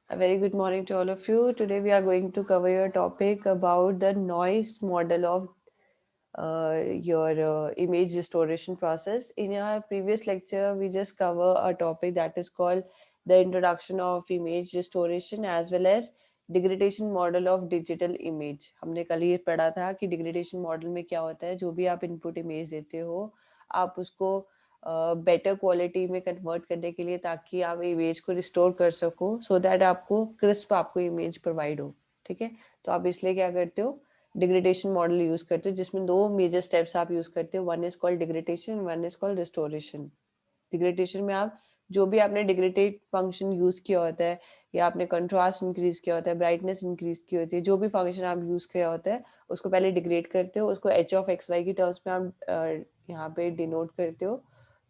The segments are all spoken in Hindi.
A very good morning to all of you. Today we are going to cover your topic about the noise model of your image restoration process. In our previous lecture, we just cover a topic that is called the introduction of image restoration as well as degradation model of digital image. हमने कल ये पढ़ा था कि डिग्रेडेशन मॉडल में क्या होता है. जो भी आप इनपुट इमेज देते हो आप उसको बेटर क्वालिटी में कन्वर्ट करने के लिए ताकि आप इमेज को रिस्टोर कर सको सो दैट आपको क्रिस्प आपको इमेज प्रोवाइड हो. ठीक है, तो आप इसलिए क्या करते हो, डिग्रेडेशन मॉडल यूज करते हो जिसमें दो मेजर स्टेप्स आप यूज करते हो. One is called degradation, one is called restoration. Degradation में आप जो भी आपने डिग्रेडेड फंक्शन यूज किया होता है या आपने कंट्रास्ट इंक्रीज किया होता है, ब्राइटनेस इंक्रीज की होती है, जो भी फंक्शन आप यूज किया होता है उसको पहले डिग्रेड करते हो. उसको एच ऑफ एक्स वाई की टर्म्स में आप यहाँ पे डिनोट करते हो.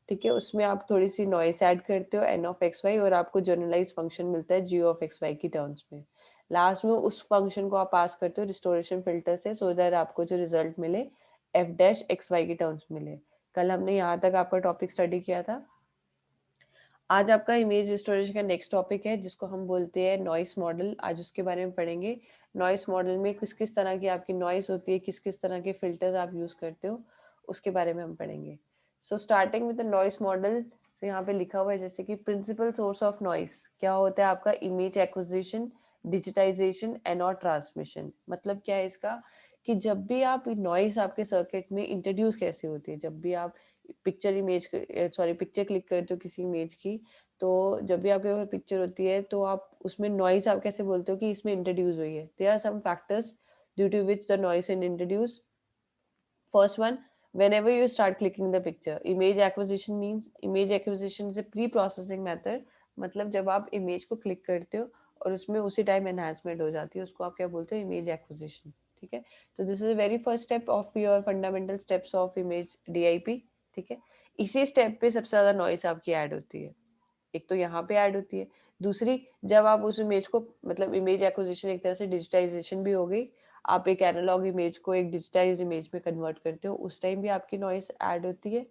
ठीक है, उसमें आप थोड़ी सी नॉइस ऐड करते हो एन ऑफ एक्स वाई और आपको जनरलाइज फंक्शन मिलता है जी ऑफ एक्स वाई की टर्म्स में. लास्ट में उस फंक्शन को आप पास करते हो रिस्टोरेशन फिल्टर से सो दैट आपको जो रिजल्ट मिले एफ डैश एक्स वाई की टर्म्स मिले. कल हमने यहाँ तक आपका टॉपिक स्टडी किया था. आज आपका इमेज रिस्टोरेशन का नेक्स्ट टॉपिक है जिसको हम बोलते हैं नॉइस मॉडल. आज उसके बारे में पढ़ेंगे. नॉइस मॉडल में किस किस तरह की आपकी नॉइस होती है, किस किस तरह के फिल्टर्स आप यूज करते हो, उसके बारे में हम पढ़ेंगे. So starting with the noise model. So यहाँ पे लिखा हुआ है जैसे कि प्रिंसिपल सोर्स ऑफ नॉइस क्या होता है आपका, इमेज एक्विजिशन, डिजिटाइजेशन एंड और ट्रांसमिशन. मतलब क्या है इसका कि जब भी आप नॉइस आपके सर्किट में इंट्रोड्यूस कैसे होती है, जब भी आप पिक्चर क्लिक करते हो किसी इमेज की, तो जब भी आपके पास पिक्चर होती है तो आप उसमें नॉइस आप कैसे बोलते हो कि इसमें इंट्रोड्यूस हुई है. There are some factors due to which the noise is introduce. First one, whenever you start clicking the picture, image acquisition means image acquisition is a pre-processing method. मतलब जब आप इमेज को क्लिक करते हो और उसमें उसी टाइम एनहांसमेंट हो जाती है उसको आप क्या बोलते हो, इमेज एक्विजिशन. ठीक है, तो this is the very first step of your fundamental steps of image DIP. ठीक है, इसी स्टेप पे सबसे ज्यादा नॉइस आपकी ऐड होती है. एक तो यहाँ पे ऐड होती है, दूसरी जब आप उस इमेज को, मतलब इमेज एक्विजिशन एक तरह से डिजिटाइजेशन भी हो गई, आप एक एनालॉग इमेज को एक डिजिटाइज इमेज में कन्वर्ट करते हो, उस टाइम भी आपकी नॉइस ऐड होती है.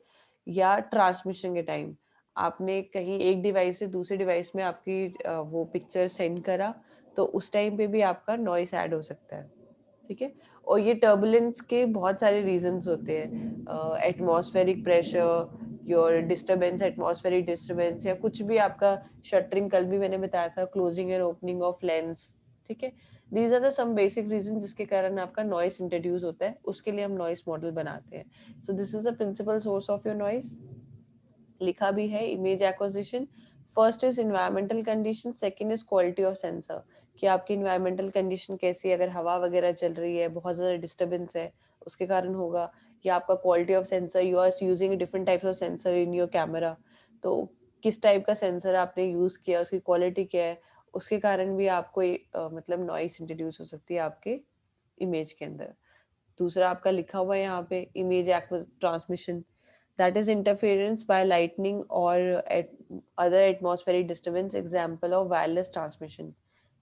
या ट्रांसमिशन के टाइम आपने कहीं एक डिवाइस से दूसरे डिवाइस में आपकी वो पिक्चर सेंड करा, तो उस टाइम पे भी आपका नॉइस ऐड हो सकता है. ठीक है, और ये टर्बुलेंस के बहुत सारे रीजंस होते हैं. Atmospheric pressure, your disturbance, atmospheric disturbance, या कुछ भी आपका शटरिंग, कल भी मैंने बताया था, closing and opening of lens. ठीक है, these are the some basic reason जिसके कारण आपका नॉइस इंट्रोड्यूस होता है, उसके लिए हम नॉइस मॉडल बनाते हैं. So this is the principal source of your noise. लिखा भी है image acquisition. First is environmental condition, second is quality of sensor. कि आपकी इन्वायरमेंटल कंडीशन कैसी है, अगर हवा वगैरह चल रही है, बहुत ज़्यादा डिस्टर्बेंस है, उसके कारण होगा. या आपका quality of sensor, you are using different types of sensor in your camera, तो किस टाइप का सेंसर आपने यूज़ किया, उसकी क्वालिटी क्या है, उसके कारण भी आपको मतलब नॉइस इंट्रोड्यूस हो सकती है आपके इमेज के अंदर. दूसरा आपका लिखा हुआ है यहाँ पे image transmission, that is interference by lightning और other atmospheric disturbance, example of wireless transmission.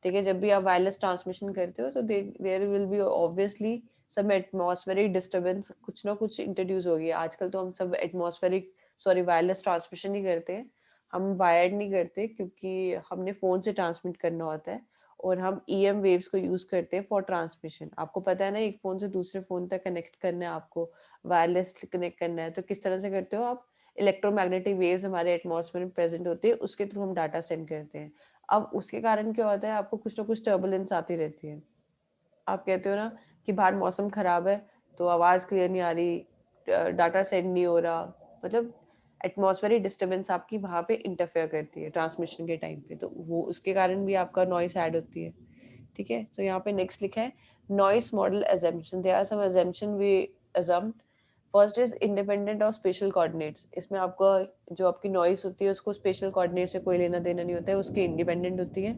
ठीक है, जब भी आप वायरलेस ट्रांसमिशन करते हो तो देयर विल बी ऑब्वियसली सब एटमॉस्फेरिक डिस्टर्बेंस, कुछ ना कुछ इंट्रोड्यूस होगी. आजकल तो हम सब एटमॉस्फेरिक वायरलेस ट्रांसमिशन ही करते हैं, हम वायर्ड नहीं करते क्योंकि हमने फ़ोन से ट्रांसमिट करना होता है और हम ईएम वेव्स को यूज करते हैं फॉर ट्रांसमिशन. आपको पता है ना, एक फोन से दूसरे फोन तक कनेक्ट करना है, आपको वायरलेस कनेक्ट करना है, तो किस तरह से करते हो आप, इलेक्ट्रोमैग्नेटिक वेव्स हमारे एटमॉस्फेयर में प्रेजेंट होती है, उसके थ्रू हम डाटा सेंड करते हैं. अब उसके कारण क्या होता है, आपको कुछ ना कुछ टर्बुलेंस आती रहती है. आप कहते हो ना कि बाहर मौसम खराब है तो आवाज क्लियर नहीं आ रही, डाटा सेंड नहीं हो रहा, मतलब एटमॉस्फेरिक डिस्टर्बेंस आपकी वहां पे इंटरफेयर करती है ट्रांसमिशन के टाइम पे, तो वो उसके कारण भी आपका नॉइस ऐड होती है. ठीक है, तो यहाँ पे नेक्स्ट लिखा है noise model assumption. There are some assumption we assumed. First is independent of spatial coordinates. इसमें आपका जो आपकी नॉइस होती है उसको स्पेशल कोऑर्डिनेट से कोई लेना देना नहीं होता है, उसके इंडिपेंडेंट होती है.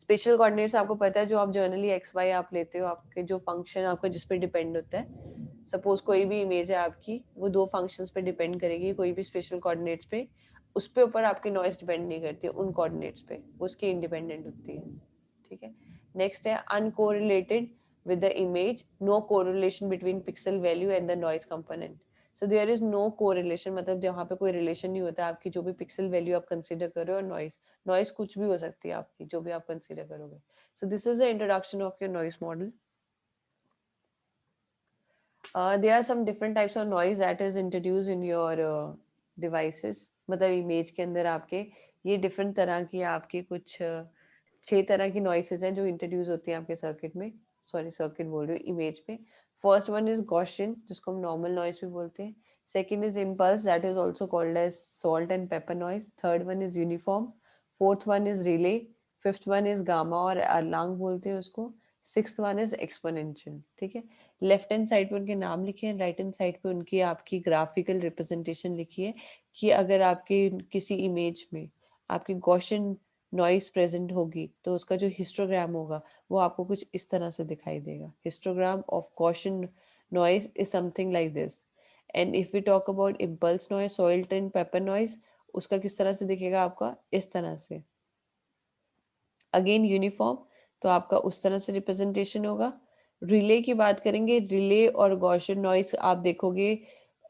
स्पेशल कोऑर्डिनेट्स आपको पता है जो आप जर्नली एक्स वाई आप लेते हो, आपके जो फंक्शन आपका जिस पे डिपेंड होता है. सपोज कोई भी इमेज है आपकी, वो दो फंक्शंस पे डिपेंड करेगी, कोई भी स्पेशल कोऑर्डिनेट्स पे, उस पे ऊपर आपकी नॉइस डिपेंड नहीं करती है उन कोऑर्डिनेट्स पे, वो उसकी इंडिपेंडेंट होती है. ठीक है, नेक्स्ट है uncorrelated with the image, no correlation between pixel value and the noise component. So there is no correlation, मतलब जहाँ पे कोई रिलेशन नहीं होता है आपकी जो भी पिक्सल वैल्यू आप कंसीडर कर रहे हो, और नॉइस, नॉइस कुछ भी हो सकती है आपकी जो भी आप कंसीडर करोगे. सो this is the introduction of your noise model. There are some different types of noise that is introduced in your devices. मतलब इमेज के अंदर आपके ये डिफरेंट तरह की आपकी कुछ 6 तरह की नॉइसेज हैं जो इंट्रोड्यूस होती हैं आपके सर्किट में. सॉरी, सर्किट बोल रही हूँ, इमेज पे. फर्स्ट वन इज गॉसियन, जिसको हम नॉर्मल नॉइस भी बोलते हैं. Second is impulse, that is also called as salt and pepper noise. Third one is uniform. Fourth one is Rayleigh. Fifth one is gamma और अरलांग बोलते हैं उसको. Sixth one is exponential. ठीक है. लेफ्ट हैंड साइड पे उनके नाम लिखे हैं, राइट हैंड साइड पे उनकी आपकी ग्राफिकल रिप्रेजेंटेशन लिखी है कि अगर आपके किसी इमेज में आपकी गॉसियन नॉइस प्रेजेंट होगी तो उसका जो हिस्टोग्राम होगा वो आपको कुछ इस तरह से दिखाई देगा. Histogram of Gaussian noise is something like this. And if we talk about impulse noise, salt and pepper noise, उसका किस तरह से दिखेगा आपका, इस तरह से. अगेन यूनिफॉर्म, तो आपका उस तरह से रिप्रेजेंटेशन होगा. रिले की बात करेंगे, रिले और गॉसियन नॉइस आप देखोगे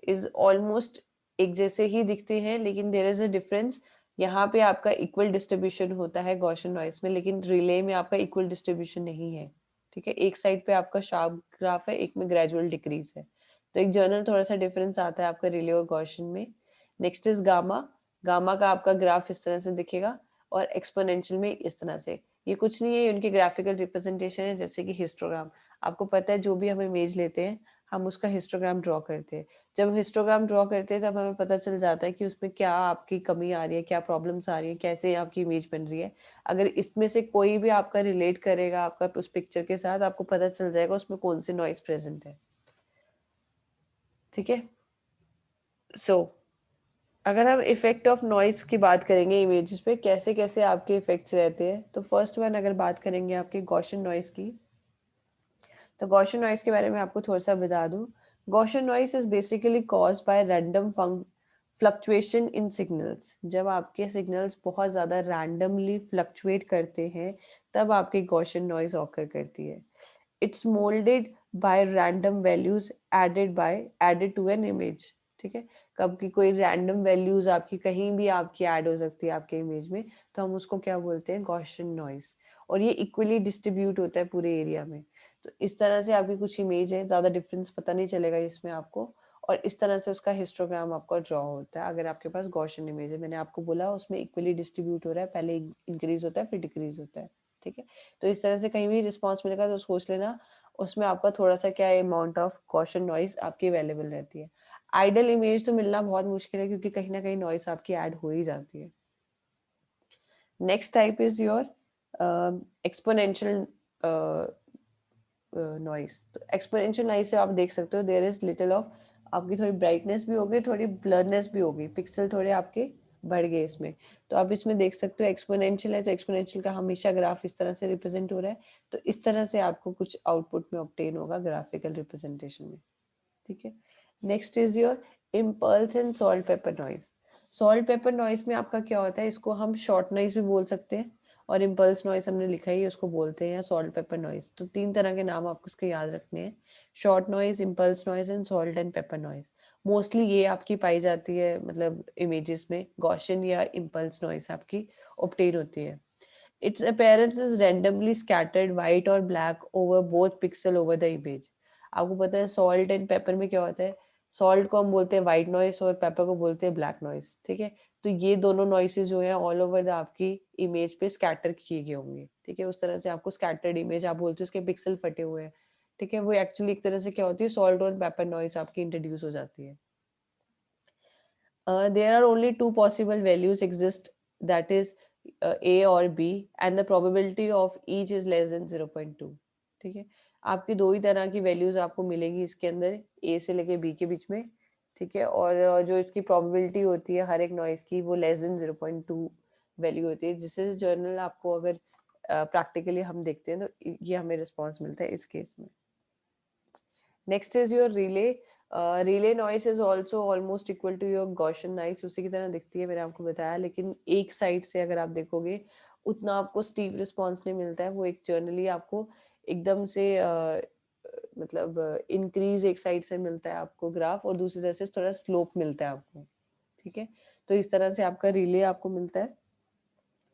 इज ऑलमोस्ट एक जैसे ही दिखते हैं, लेकिन देयर इज अ डिफरेंस. यहाँ पे आपका इक्वल डिस्ट्रीब्यूशन होता है गॉसियन नॉइस में, लेकिन रिले में आपका इक्वल डिस्ट्रीब्यूशन नहीं है. ठीक है. एक साइड पे आपका शार्प ग्राफ है, एक में ग्रेजुअल डिक्रीज है. तो एक जनरल थोड़ा सा डिफरेंस आता है आपका रिले और गॉसियन में. Next is gamma. गामा का आपका ग्राफ इस तरह से दिखेगा और एक्सपोनेंशियल में इस तरह से. ये कुछ नहीं है, उनकी ग्राफिकल रिप्रेजेंटेशन है, जैसे कि हिस्टोग्राम. आपको पता है जो भी हम इमेज लेते हैं हम उसका हिस्टोग्राम ड्रॉ करते हैं. जब हम हिस्टोग्राम ड्रॉ करते हैं तब हमें पता चल जाता है कि उसमें क्या आपकी कमी आ रही है, क्या प्रॉब्लम्स आ रही है, कैसे आपकी इमेज बन रही है. अगर इसमें से कोई भी आपका रिलेट करेगा आपका उस पिक्चर के साथ, आपको पता चल जाएगा उसमें कौन सी नॉइस प्रेजेंट है. ठीक है. सो अगर हम इफेक्ट ऑफ नॉइस की बात करेंगे इमेजेस पे, कैसे कैसे आपके इफेक्ट्स रहते हैं, तो फर्स्ट वन अगर बात करेंगे आपके गॉसियन नॉइस की, तो गॉसियन नॉइस के बारे में आपको थोड़ा सा बता दूं. Gaussian noise is basically caused by random fluctuation in signals. जब आपके सिग्नल्स बहुत ज़्यादा रैंडमली फ्लक्चुएट करते हैं तब आपकी गॉसियन नॉइस ऑकर करती है. It's moulded by random values added to an image. ठीक है. कब की कोई रैंडम वैल्यूज आपकी कहीं भी आपकी ऐड हो सकती है आपके इमेज में, तो हम उसको क्या बोलते हैं, गॉसियन नॉइस. और ये इक्वली डिस्ट्रीब्यूट होता है पूरे एरिया में. तो इस तरह से आपकी कुछ इमेज है, ज्यादा डिफरेंस पता नहीं चलेगा इसमें आपको. और इस तरह से उसका हिस्टोग्राम आपका ड्रॉ होता है अगर आपके पास गॉसियन इमेज है. मैंने आपको बोला उसमें इक्वली डिस्ट्रीब्यूट हो रहा है, पहले इंक्रीज होता है फिर डिक्रीज होता है. ठीक है. तो इस तरह से कहीं भी रिस्पॉन्स मिलेगा तो सोच लेना उसमें आपका थोड़ा सा क्या अमाउंट ऑफ गॉसियन नॉइस आपकी अवेलेबल रहती है. आइडल इमेज तो मिलना बहुत मुश्किल है क्योंकि कहीं ना कहीं नॉइस आपकी ऐड हो ही जाती है. Next type is your exponential noise. तो एक्सपोनेंशियल नॉइस से आप देख सकते हो देयर इज लिटिल ऑफ आपकी थोड़ी ब्राइटनेस भी होगी, थोड़ी ब्लरनेस भी होगी, पिक्सल थोड़े आपके बढ़ गए इसमें. तो आप इसमें देख सकते हो एक्सपोनेंशियल है तो एक्सपोनेंशियल का हमेशा ग्राफ इस तरह से रिप्रेजेंट हो रहा है. तो इस तरह से आपको कुछ आउटपुट में ऑब्टेन होगा ग्राफिकल रिप्रेजेंटेशन में. ठीक है. Next is your impulse and salt pepper noise. Salt pepper noise में आपका क्या होता है, इसको हम शॉर्ट नॉइस भी बोल सकते हैं, और इम्पल्स नॉइस हमने लिखा ही है उसको बोलते हैं सॉल्ट पेपर नॉइस. तो 3 तरह के नाम आपको उसके याद रखने हैं, short noise, impulse noise and salt and pepper noise. Mostly ये आपकी पाई जाती है मतलब इमेजेस में गॉसियन या इम्पल्स नॉइस आपकी ऑब्टेन होती है. Its appearance is randomly scattered white or black over both pixel over the image. आपको पता है सॉल्ट एंड पेपर में क्या होता है, सॉल्ट को हम बोलते हैं व्हाइट नॉइस और पेपर को बोलते हैं ब्लैक नॉइस. ठीक है. तो ये दोनों नॉइसेस जो है ऑल ओवर द आपकी इमेज पे स्कैटर किए गए होंगे. ठीक है. उस तरह से आपको स्कैटर्ड इमेज आप बोलते हो उसके पिक्सल फटे हुए हैं. ठीक है. वो एक्चुअली एक तरह से क्या होती है, सॉल्ट और पेपर नॉइस आपकी इंट्रोड्यूस हो जाती है. There are only two possible values exist, that is A or B, and the probability of each is less than 0.2. ठीक है. आपकी दो ही तरह की वैल्यूज आपको मिलेंगी इसके अंदर, ए से लेके बी के बीच में. ठीक है. और जो इसकी प्रोबेबिलिटी होती है हर एक नॉइस की वो लेस देन 0.2 वैल्यू होती है, जिससे जर्नल आपको अगर प्रैक्टिकली हम देखते हैं तो ये हमें रिस्पॉन्स मिलता है इस केस में. Next is your Rayleigh. Rayleigh noise is also almost equal to your Gaussian noise, उसी की तरह दिखती है, मैंने आपको बताया, लेकिन एक साइड से अगर आप देखोगे उतना आपको स्टीप रिस्पॉन्स नहीं मिलता है. वो एक जर्नली आपको एकदम से मतलब इंक्रीज एक साइड से मिलता है आपको ग्राफ, और दूसरी तरफ से थोड़ा स्लोप मिलता है आपको, ठीक है। तो इस तरह से आपका रिले आपको मिलता है।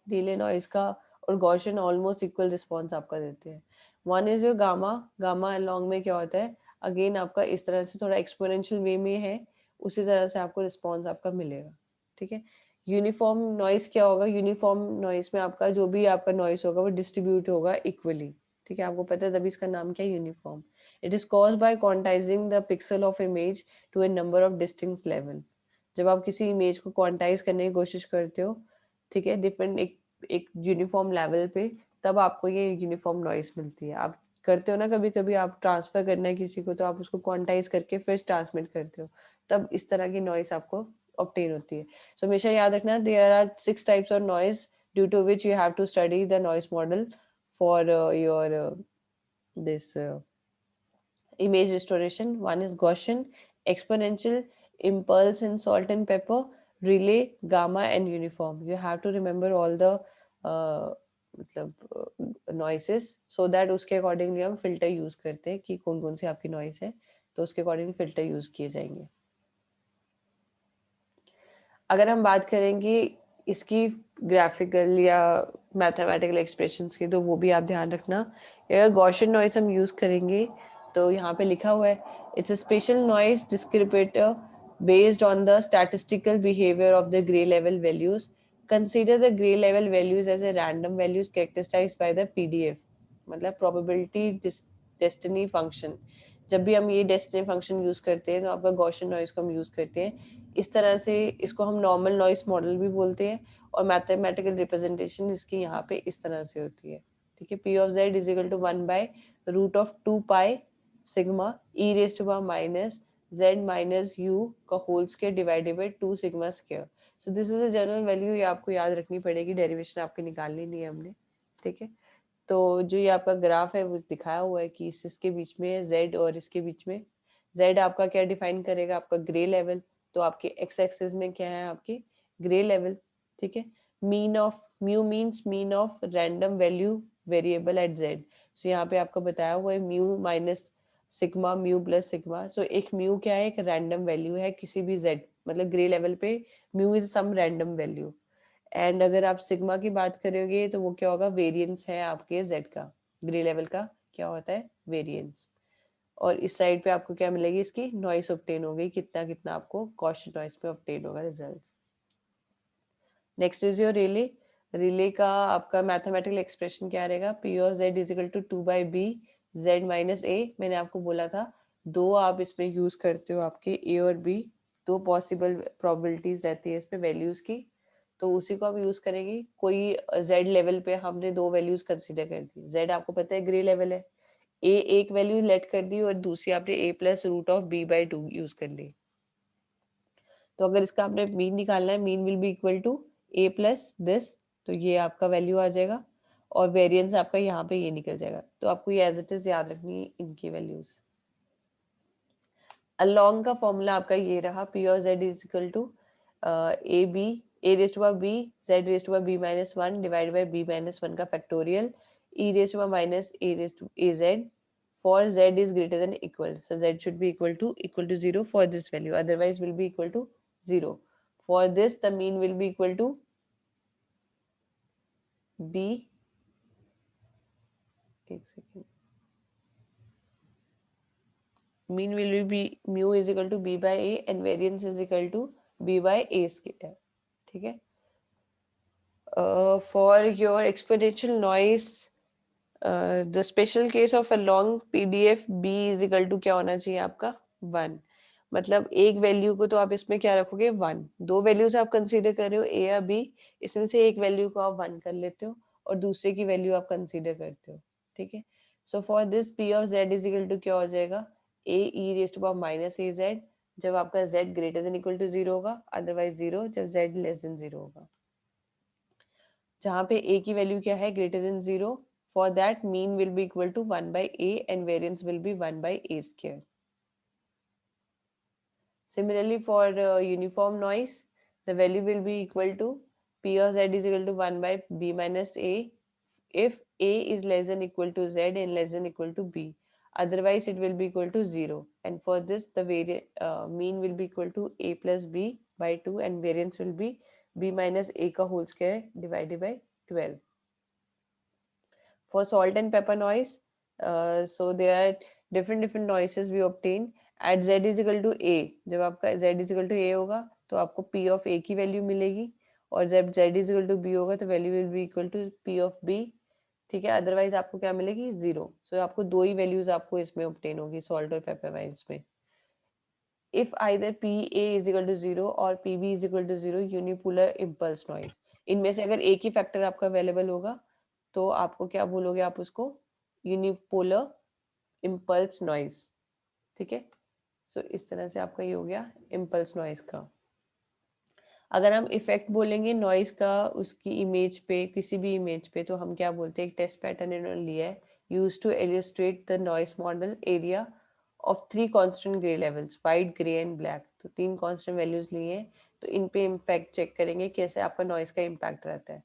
रिले नॉइज का और गॉसियन ऑलमोस्ट इक्वल रिस्पॉन्स आपका देते हैं। One is your gamma. Gamma along में क्या होता है, अगेन आपका इस तरह से थोड़ा एक्सपोनेंशियल वे में है, उसी तरह से आपको रिस्पॉन्स आपका मिलेगा, ठीक है। यूनिफॉर्म नॉइज क्या होगा, यूनिफॉर्म नॉइज में आपका जो भी आपका नॉइज होगा वो डिस्ट्रीब्यूट होगा इक्वली, ठीक है। आपको पता है तभी इसका नाम क्या है, uniform. It is cause by quantizing the pixel of image to a number of distinct level. जब आप किसी इमेज को क्वांटाइज करने की कोशिश करते हो, ठीक है, डिफरेंट एक यूनिफॉर्म लेवल पे, तब आपको ये यूनिफॉर्म नॉइस मिलती है। आप करते हो ना कभी कभी, आप ट्रांसफर करना है किसी को तो आप उसको क्वांटाइज करके फिर ट्रांसमिट करते हो, तब इस तरह की नॉइस आपको ऑब्टेन होती है। सो हमेशा याद रखना, there are 6 types of noise due to which you have to study the noise model for your this image restoration. One is Gaussian, exponential, impulse and salt and pepper, relay, gamma and uniform. You have to remember all the मतलब noises, so that उसके अकॉर्डिंगली हम फिल्टर यूज करते हैं कि कौन कौन सी आपकी नॉइस है, तो उसके अकॉर्डिंग फिल्टर यूज किए जाएंगे। अगर हम बात करेंगे इसकी ग्राफिकल या मैथमेटिकल एक्सप्रेशंस की, तो वो भी आप ध्यान रखना। अगर गॉसियन नॉइज हम यूज करेंगे तो यहाँ पे लिखा हुआ है, it's a spatial noise descriptor based on the statistical behaviour of the grey level values. Consider the grey level values as a random values characterised by the PDF, मतलब प्रोबेबिलिटी डेस्टिनी फंक्शन। जब भी हम ये डेस्टिनी फंक्शन यूज करते हैं तो आपका गॉसियन नॉइज को हम यूज करते हैं इस तरह से। इसको हम नॉर्मल नॉइस मॉडल भी बोलते हैं, और मैथमेटिकल रिप्रेजेंटेशन इसकी यहाँ पे इस तरह से होती है, ठीक है। P of Z is equal to 1/√2 pi sigma e raise to power minus Z minus u का whole square divided by 2 sigma square. So this is a general value, ये आपको याद रखनी पड़ेगी, डेरिवेशन आपकी निकालनी नहीं है हमने, ठीक है। तो जो ये आपका ग्राफ है वो दिखाया हुआ है कि इसके बीच में है जेड, और इसके बीच में जेड आपका क्या डिफाइन करेगा, आपका ग्रे लेवल। तो आपके एक्स एक्सिस में क्या है, आपके ग्रे लेवल, ठीक है। Mean of mu means mean of random value variable at Z. So यहाँ पे आपको बताया हुआ है mu minus sigma, mu plus sigma. So एक म्यू क्या है, एक रैंडम वैल्यू है किसी भी जेड, मतलब ग्रे लेवल पे mu is some random value. And अगर आप सिग्मा की बात करोगे तो वो क्या होगा, वेरिएंस है आपके जेड का, ग्रे लेवल का क्या होता है, वेरिएंस। और इस साइड पे आपको क्या मिलेगी, इसकी नॉइस ऑब्टेन हो गई, कितना कितना आपको गॉसियन नॉइस पे ऑब्टेन होगा result. Next is your Rayleigh. Rayleigh का आपका मैथमेटिकल एक्सप्रेशन क्या रहेगा, P of Z is equal to 2/b Z minus a. मैंने आपको बोला था दो आप इसमें यूज करते हो, आपके ए और बी, दो पॉसिबल प्रोबेबिलिटीज रहती है इस पे वैल्यूज की, तो उसी को हम यूज करेंगे। कोई जेड लेवल पे हमने दो वैल्यूज कंसीडर कर दी, जेड आपको पता है ग्रे लेवल है, ए एक वैल्यू लेट कर दी और दूसरी आपने a+√b/2 यूज कर ली। तो अगर इसका आपने मीन निकालना है, mean will be equal to a plus this, तो ये आपका वैल्यू आ जाएगा, और वेरिएंस आपका यहाँ पे ये निकल जाएगा। तो आपको ये एज इट इज याद रखनी है इनकी वैल्यूज। अलोंग का फॉर्मूला आपका ये रहा, पी और Z is equal to A B A raise to power B Z raise to power b-1 divide by b-1 का factorial e raise to power minus a raise to a z for z is greater than equal, so z should be equal to 0 for this value, otherwise will be equal to 0. For this the mean will be equal to b, एक second, mean will be mu is equal to b by a and variance is equal to b by a square, ठीक है। For your exponential noise, the special case of a long PDF B is equal to क्या होना चाहिए आपका 1, मतलब एक वैल्यू को तो आप इसमें क्या रखोगे 1, दो वैल्यूज आप कंसीडर कर रहे हो ए या बी, इसमें से एक वैल्यू को आप 1 कर लेते हो और दूसरे की वैल्यू आप कंसीडर करते हो, ठीक है। So for this P of Z is equal to क्या हो जाएगा, a e raise to power minus a Z, जब आपका Z greater than equal to 0 होगा, अदरवाइज 0 जब जेड लेस देन 0 होगा। जहाँ पे a की वैल्यू क्या है, greater than 0, for that mean will be equal to 1/a and variance will be 1/a square. Similarly, for uniform noise, the value will be equal to p of z is equal to 1/b minus a if a is less than equal to z and less than equal to b. otherwise it will be equal to 0, and for this the mean will be equal to a plus b by 2 and variance will be b minus a का whole square divided by 12. For salt and pepper noise, so there are different noises we obtain at z is equal to a. जब आपका z is equal to a होगा तो आपको p of a की वैल्यू मिलेगी, और जब z is equal to b होगा तो value will be equal to p of b. ठीक है, अदरवाइज आपको क्या मिलेगी, 0. सो आपको दो ही वैल्यूज आपको इसमें ऑब्टेन होगी सॉल्ट और पेपर वाइन्स में. If either PA is equal to 0 और PB is equal to 0, unipolar impulse noise. इनमें से अगर एक ही फैक्टर आपका अवेलेबल होगा तो आपको क्या बोलोगे, आप उसको यूनिपोलर इम्पल्स नॉइज. ठीक है, सो इस तरह से आपका ये हो गया इम्पल्स नॉइज का. अगर हम इफेक्ट बोलेंगे नॉइज का उसकी इमेज पे, किसी भी इमेज पे, तो हम क्या बोलते हैं, एक टेस्ट पैटर्न इन्होंने लिया है, use to illustrate the noise model area of 3 constant grey levels, white, grey and black. तो 3 कांस्टेंट वैल्यूज लिए हैं, तो इन पे इम्पैक्ट चेक करेंगे कैसे आपका नॉइज का इम्पैक्ट रहता है.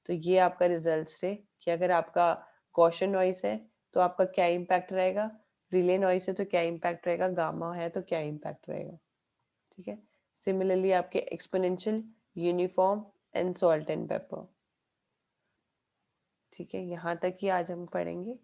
तो ये आपका रिजल्ट्स रहे कि अगर आपका गॉसियन नॉइज है तो आपका क्या इम्पैक्ट रहेगा, रिले नॉइज है तो क्या इम्पैक्ट रहेगा, गामा है तो क्या इम्पैक्ट रहेगा. ठीक है, सिमिलरली आपके exponential, uniform and salt and paper. ठीक है, यहाँ तक ही आज हम पढ़ेंगे.